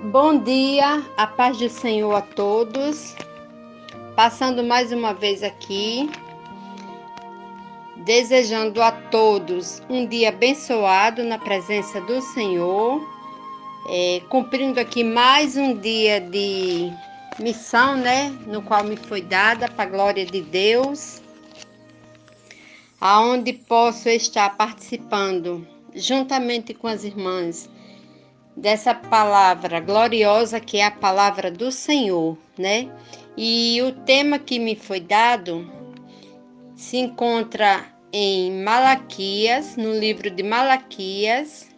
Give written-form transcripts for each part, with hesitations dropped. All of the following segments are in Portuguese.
Bom dia, a paz do Senhor a todos. Passando mais uma vez aqui, desejando a todos um dia abençoado na presença do Senhor, cumprindo aqui mais um dia de missão, no qual me foi dada para a glória de Deus, aonde posso estar participando juntamente com as irmãs dessa palavra gloriosa que é a palavra do Senhor, E o tema que me foi dado se encontra em Malaquias, no livro de Malaquias,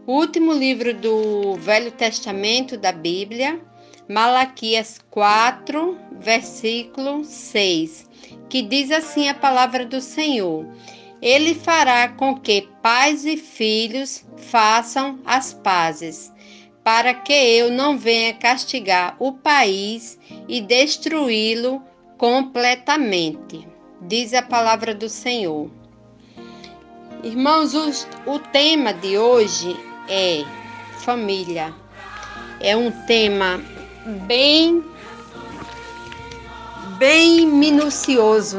o último livro do Velho Testamento da Bíblia, Malaquias 4, versículo 6, que diz assim a palavra do Senhor: Ele fará com que pais e filhos façam as pazes, para que eu não venha castigar o país e destruí-lo completamente. Diz a palavra do Senhor. Irmãos, o tema de hoje é família. É um tema bem minucioso,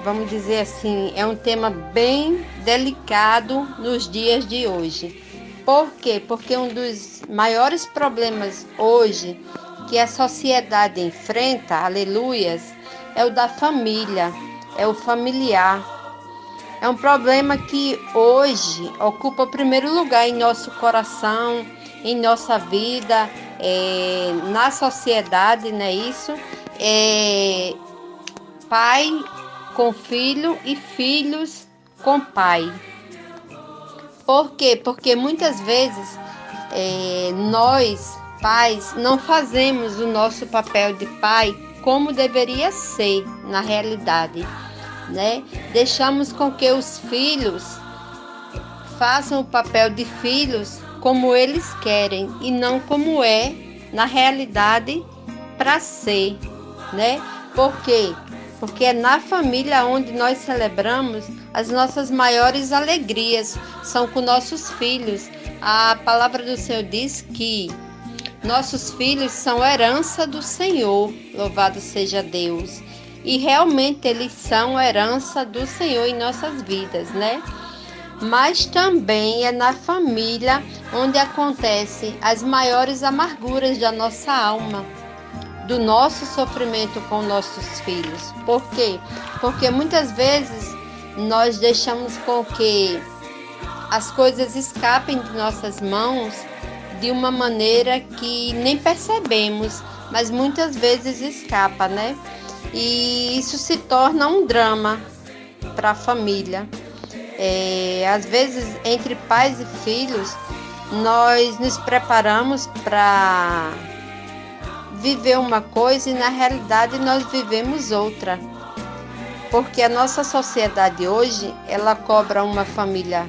Vamos dizer assim, é um tema bem delicado nos dias de hoje. Por quê? Porque um dos maiores problemas hoje que a sociedade enfrenta, aleluias, é o da família, é o familiar. É um problema que hoje ocupa o primeiro lugar em nosso coração, em nossa vida, na sociedade, não é isso? Pai com filho e filhos com pai. Por quê? Porque muitas vezes nós, pais, não fazemos o nosso papel de pai como deveria ser na realidade, Deixamos com que os filhos façam o papel de filhos como eles querem e não como é na realidade para ser, Por quê? Porque é na família onde nós celebramos as nossas maiores alegrias, são com nossos filhos. A palavra do Senhor diz que nossos filhos são herança do Senhor, louvado seja Deus. E realmente eles são herança do Senhor em nossas vidas, Mas também é na família onde acontecem as maiores amarguras da nossa alma, do nosso sofrimento com nossos filhos. Por quê? Porque muitas vezes nós deixamos com que as coisas escapem de nossas mãos de uma maneira que nem percebemos, mas muitas vezes escapa, E isso se torna um drama para a família. Às vezes, entre pais e filhos, nós nos preparamos para viver uma coisa e na realidade nós vivemos outra. Porque a nossa sociedade hoje, ela cobra uma família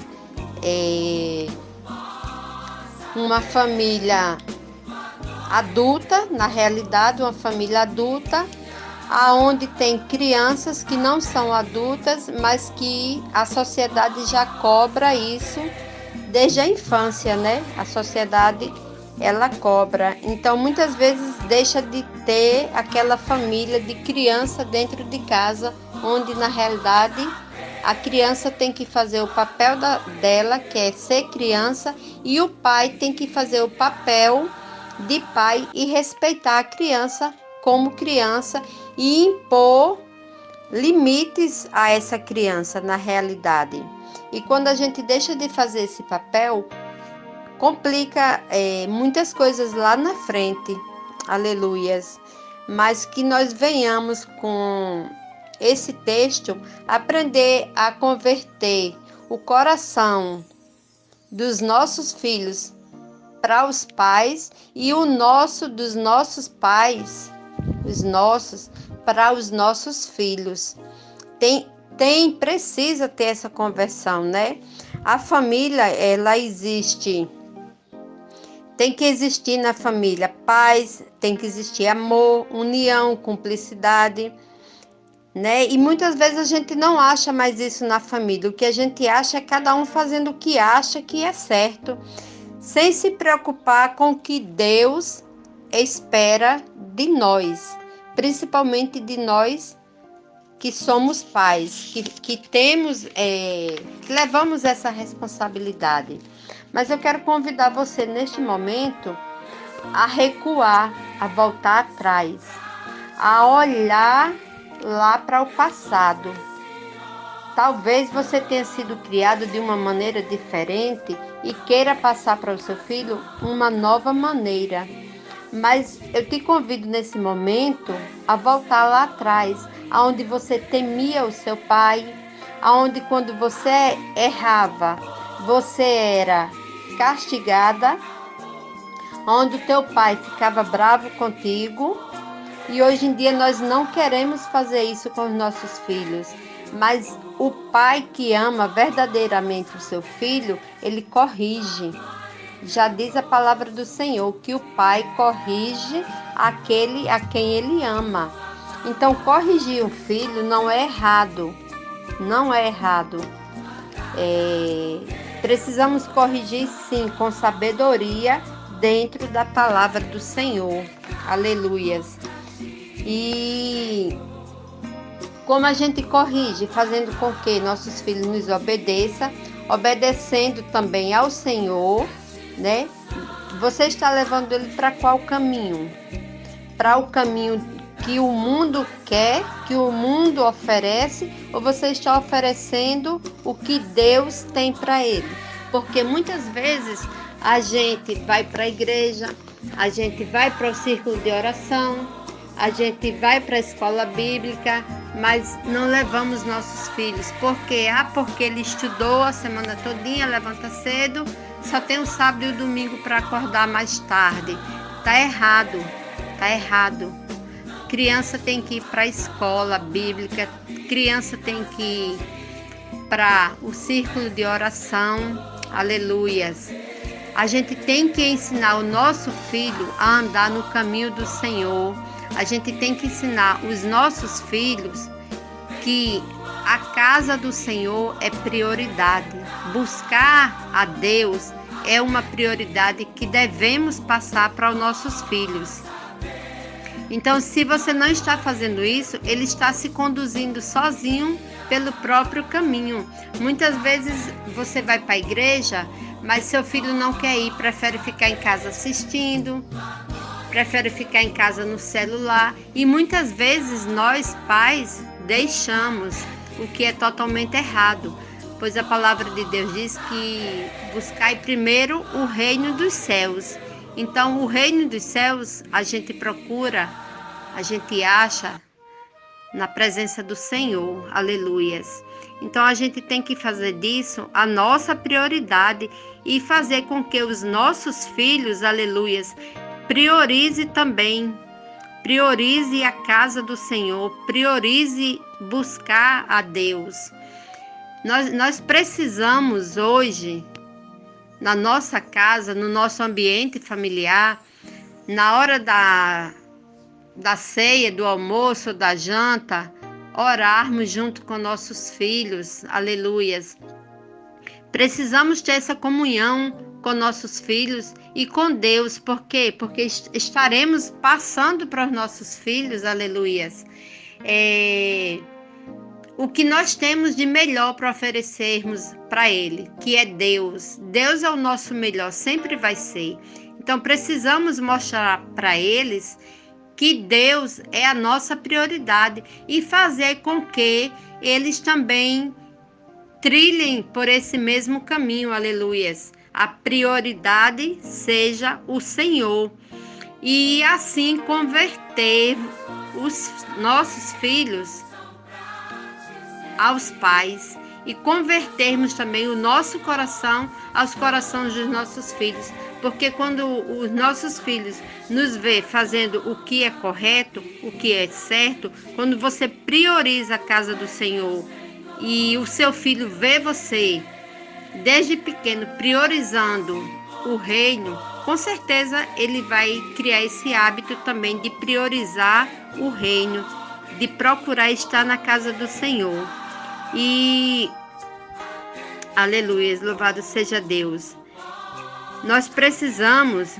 adulta, na realidade uma família adulta, aonde tem crianças que não são adultas, mas que a sociedade já cobra isso desde a infância, A sociedade, ela cobra. Então, muitas vezes deixa de ter aquela família de criança dentro de casa, onde na realidade a criança tem que fazer o papel dela, que é ser criança, e o pai tem que fazer o papel de pai e respeitar a criança como criança e impor limites a essa criança na realidade. E quando a gente deixa de fazer esse papel, complica muitas coisas lá na frente, aleluias. Mas que nós venhamos com esse texto aprender a converter o coração dos nossos filhos para os pais e o dos nossos pais, os nossos, para os nossos filhos. Precisa ter essa conversão, A família, ela existe. Tem que existir na família paz, tem que existir amor, união, cumplicidade, E muitas vezes a gente não acha mais isso na família. O que a gente acha é cada um fazendo o que acha que é certo. sem se preocupar com o que Deus espera de nós, principalmente de nós que somos pais, que temos, que levamos essa responsabilidade. Mas eu quero convidar você neste momento a recuar, a voltar atrás, a olhar lá para o passado. Talvez você tenha sido criado de uma maneira diferente e queira passar para o seu filho uma nova maneira. Mas eu te convido nesse momento a voltar lá atrás, aonde você temia o seu pai, aonde quando você errava, você era castigada, onde o teu pai ficava bravo contigo. E hoje em dia nós não queremos fazer isso com os nossos filhos, mas o pai que ama verdadeiramente o seu filho, ele corrige. Já diz a palavra do Senhor que o pai corrige aquele a quem ele ama. Então, corrigir o filho não é errado. Não é errado. Precisamos corrigir, sim, com sabedoria dentro da palavra do Senhor. Aleluias. E como a gente corrige? Fazendo com que nossos filhos nos obedeçam, obedecendo também ao Senhor, né? Você está levando ele para qual caminho? Para o caminho que o mundo quer, que o mundo oferece, ou você está oferecendo o que Deus tem para ele? Porque muitas vezes a gente vai para a igreja, a gente vai para o círculo de oração, a gente vai para a escola bíblica, mas não levamos nossos filhos. Por quê? Porque ele estudou a semana todinha, levanta cedo, só tem o sábado e o domingo para acordar mais tarde. Tá errado, tá errado. Criança tem que ir para a escola bíblica, criança tem que ir para o círculo de oração, aleluias. A gente tem que ensinar o nosso filho a andar no caminho do Senhor. A gente tem que ensinar os nossos filhos que a casa do Senhor é prioridade. Buscar a Deus é uma prioridade que devemos passar para os nossos filhos. Então, se você não está fazendo isso, ele está se conduzindo sozinho pelo próprio caminho. Muitas vezes você vai para a igreja, mas seu filho não quer ir, prefere ficar em casa assistindo, prefere ficar em casa no celular. E muitas vezes nós, pais, deixamos, o que é totalmente errado, pois a palavra de Deus diz que buscai primeiro o reino dos céus. Então, o reino dos céus a gente procura, a gente acha na presença do Senhor, aleluias. Então, a gente tem que fazer disso a nossa prioridade e fazer com que os nossos filhos, aleluias, priorize também, priorize a casa do Senhor, priorize buscar a Deus. Nós precisamos hoje, na nossa casa, no nosso ambiente familiar, na hora da ceia, do almoço, da janta, orarmos junto com nossos filhos, aleluias. Precisamos ter essa comunhão com nossos filhos e com Deus. Por quê? Porque estaremos passando para os nossos filhos, aleluias, o que nós temos de melhor para oferecermos para ele, que é Deus. Deus é o nosso melhor, sempre vai ser. Então precisamos mostrar para eles que Deus é a nossa prioridade e fazer com que eles também trilhem por esse mesmo caminho, aleluias. A prioridade seja o Senhor e assim converter os nossos filhos aos pais e convertermos também o nosso coração aos corações dos nossos filhos, porque quando os nossos filhos nos vê fazendo o que é correto, o que é certo, quando você prioriza a casa do Senhor e o seu filho vê você desde pequeno priorizando o reino, com certeza ele vai criar esse hábito também de priorizar o reino, de procurar estar na casa do Senhor. E aleluia, louvado seja Deus. Nós precisamos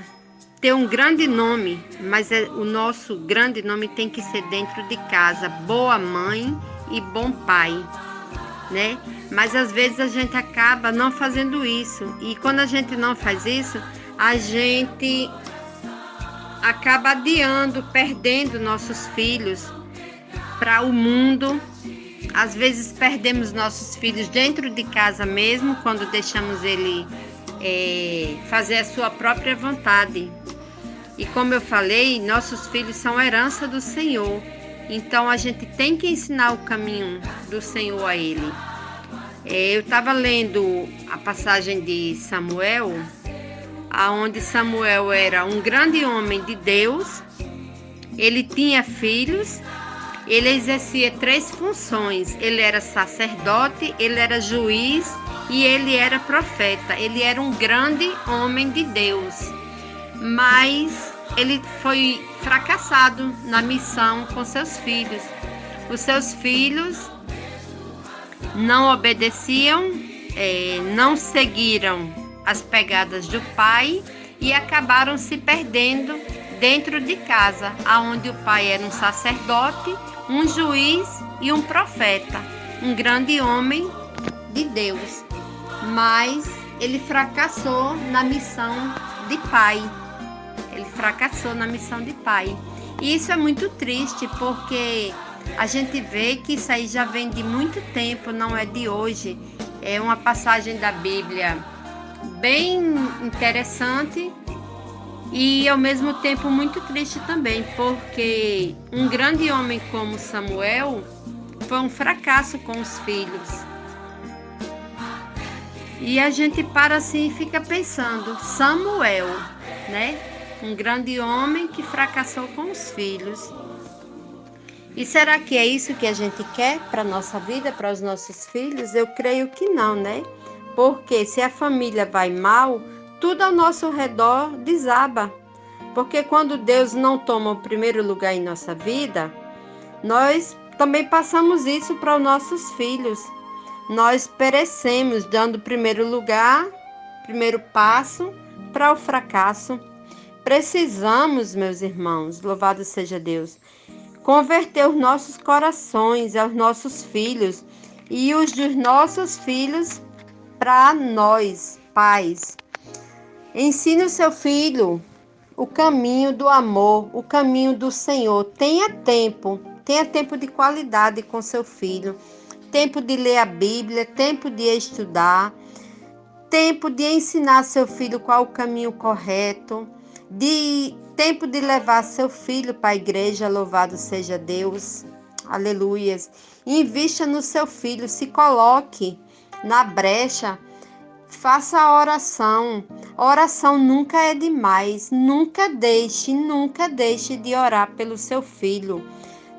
ter um grande nome, mas o nosso grande nome tem que ser dentro de casa. Boa mãe e bom pai, né? Mas às vezes a gente acaba não fazendo isso. E quando a gente não faz isso, a gente acaba adiando, perdendo nossos filhos para o mundo. Às vezes perdemos nossos filhos dentro de casa mesmo, quando deixamos ele fazer a sua própria vontade. E como eu falei, nossos filhos são herança do Senhor. Então a gente tem que ensinar o caminho do Senhor a ele. Eu estava lendo a passagem de Samuel, onde Samuel era um grande homem de Deus. Ele tinha filhos. Ele exercia 3 funções. Ele era sacerdote, ele era juiz e ele era profeta. Ele era um grande homem de Deus. Mas ele foi fracassado na missão com seus filhos. Os seus filhos não obedeciam, não seguiram as pegadas do pai e acabaram se perdendo dentro de casa, onde o pai era um sacerdote, um juiz e um profeta, um grande homem de Deus. Mas ele fracassou na missão de pai. Ele fracassou na missão de pai. E isso é muito triste, porque a gente vê que isso aí já vem de muito tempo, não é de hoje. É uma passagem da Bíblia bem interessante e ao mesmo tempo muito triste também, porque um grande homem como Samuel foi um fracasso com os filhos. E a gente para assim e fica pensando, Samuel, né? Um grande homem que fracassou com os filhos. E será que é isso que a gente quer para a nossa vida, para os nossos filhos? Eu creio que não, né? Porque se a família vai mal, tudo ao nosso redor desaba. Porque quando Deus não toma o primeiro lugar em nossa vida, nós também passamos isso para os nossos filhos. Nós perecemos dando o primeiro lugar, primeiro passo para o fracasso. Precisamos, meus irmãos, louvado seja Deus, converter os nossos corações aos nossos filhos e os dos nossos filhos para nós, pais. Ensine o seu filho o caminho do amor, o caminho do Senhor. Tenha tempo de qualidade com seu filho. Tempo de ler a Bíblia, tempo de estudar, tempo de ensinar seu filho qual o caminho correto, tempo de levar seu filho para a igreja, louvado seja Deus, aleluias. Invista no seu filho, se coloque na brecha, faça a oração. Oração nunca é demais, nunca deixe de orar pelo seu filho.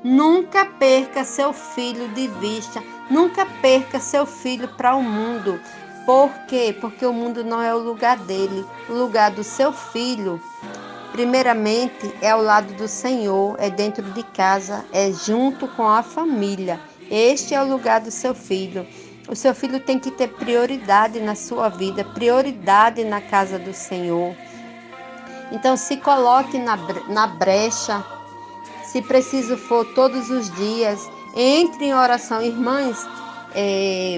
Nunca perca seu filho de vista, nunca perca seu filho para o mundo. Por quê? Porque o mundo não é o lugar dele, o lugar do seu filho. Primeiramente, é ao lado do Senhor, é dentro de casa, é junto com a família. Este é o lugar do seu filho. O seu filho tem que ter prioridade na sua vida, prioridade na casa do Senhor. Então, se coloque na brecha. Se preciso for, todos os dias, entre em oração. Irmãs,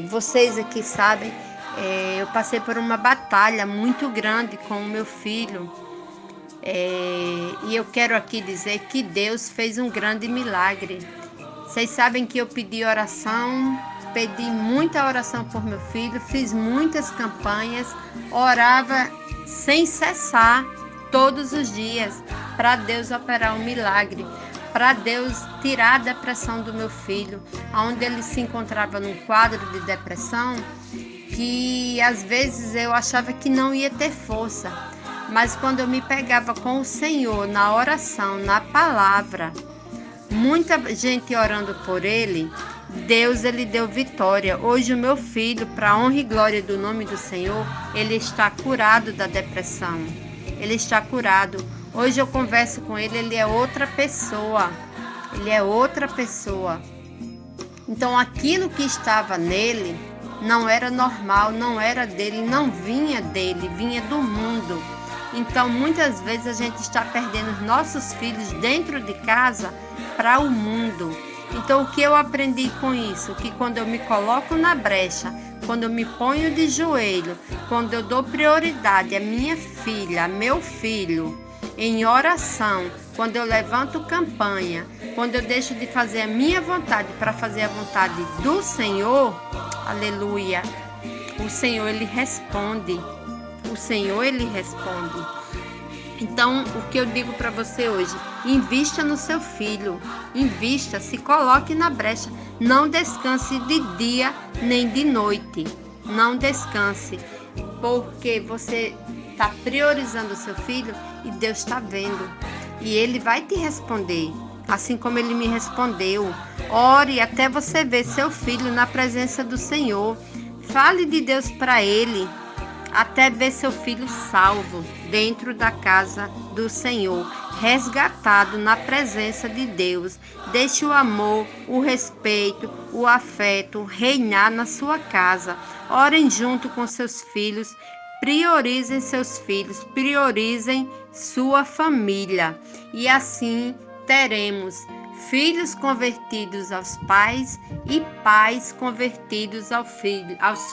vocês aqui sabem, eu passei por uma batalha muito grande com o meu filho. E eu quero aqui dizer que Deus fez um grande milagre. Vocês sabem que eu pedi oração, pedi muita oração por meu filho, fiz muitas campanhas, orava sem cessar todos os dias para Deus operar um milagre, para Deus tirar a depressão do meu filho, onde ele se encontrava num quadro de depressão que às vezes eu achava que não ia ter força, mas quando eu me pegava com o Senhor na oração, na palavra, muita gente orando por ele, Deus ele deu vitória. Hoje o meu filho, para a honra e glória do nome do Senhor, ele está curado da depressão, ele está curado. Hoje eu converso com ele, ele é outra pessoa. Ele é outra pessoa. Então aquilo que estava nele não era normal, não era dele, não vinha dele, vinha do mundo. Então, muitas vezes a gente está perdendo os nossos filhos dentro de casa para o mundo. Então, o que eu aprendi com isso? Que quando eu me coloco na brecha, quando eu me ponho de joelho, quando eu dou prioridade à minha filha, a meu filho, em oração, quando eu levanto campanha, quando eu deixo de fazer a minha vontade para fazer a vontade do Senhor, aleluia, o Senhor, Ele responde. O Senhor, Ele responde. Então, o que eu digo para você hoje, invista no seu filho, invista, se coloque na brecha, não descanse de dia nem de noite, não descanse, porque você está priorizando o seu filho e Deus está vendo, e Ele vai te responder, assim como Ele me respondeu. Ore até você ver seu filho na presença do Senhor, fale de Deus para ele, até ver seu filho salvo dentro da casa do Senhor, resgatado na presença de Deus. Deixe o amor, o respeito, o afeto reinar na sua casa. Orem junto com seus filhos, priorizem seus filhos, priorizem sua família. E assim teremos filhos convertidos aos pais e pais convertidos aos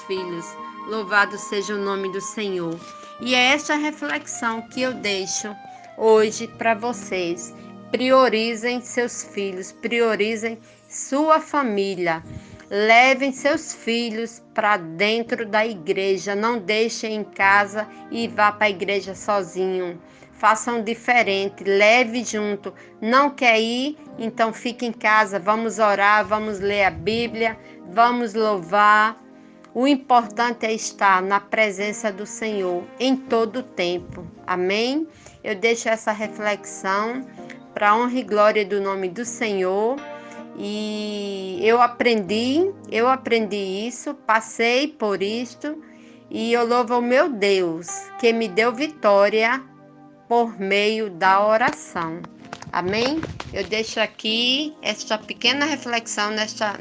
filhos. Louvado seja o nome do Senhor. E é esta reflexão que eu deixo hoje para vocês. Priorizem seus filhos, priorizem sua família. Levem seus filhos para dentro da igreja. Não deixem em casa e vá para a igreja sozinho. Façam diferente, leve junto. Não quer ir? Então fique em casa. Vamos orar, vamos ler a Bíblia, vamos louvar. O importante é estar na presença do Senhor em todo o tempo. Amém? Eu deixo essa reflexão para a honra e glória do nome do Senhor. E eu aprendi isso, passei por isto. E eu louvo ao meu Deus, que me deu vitória por meio da oração. Amém? Eu deixo aqui esta pequena reflexão nesta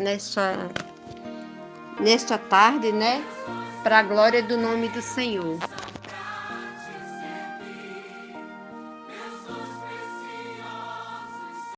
tarde, né? Para a glória do nome do Senhor.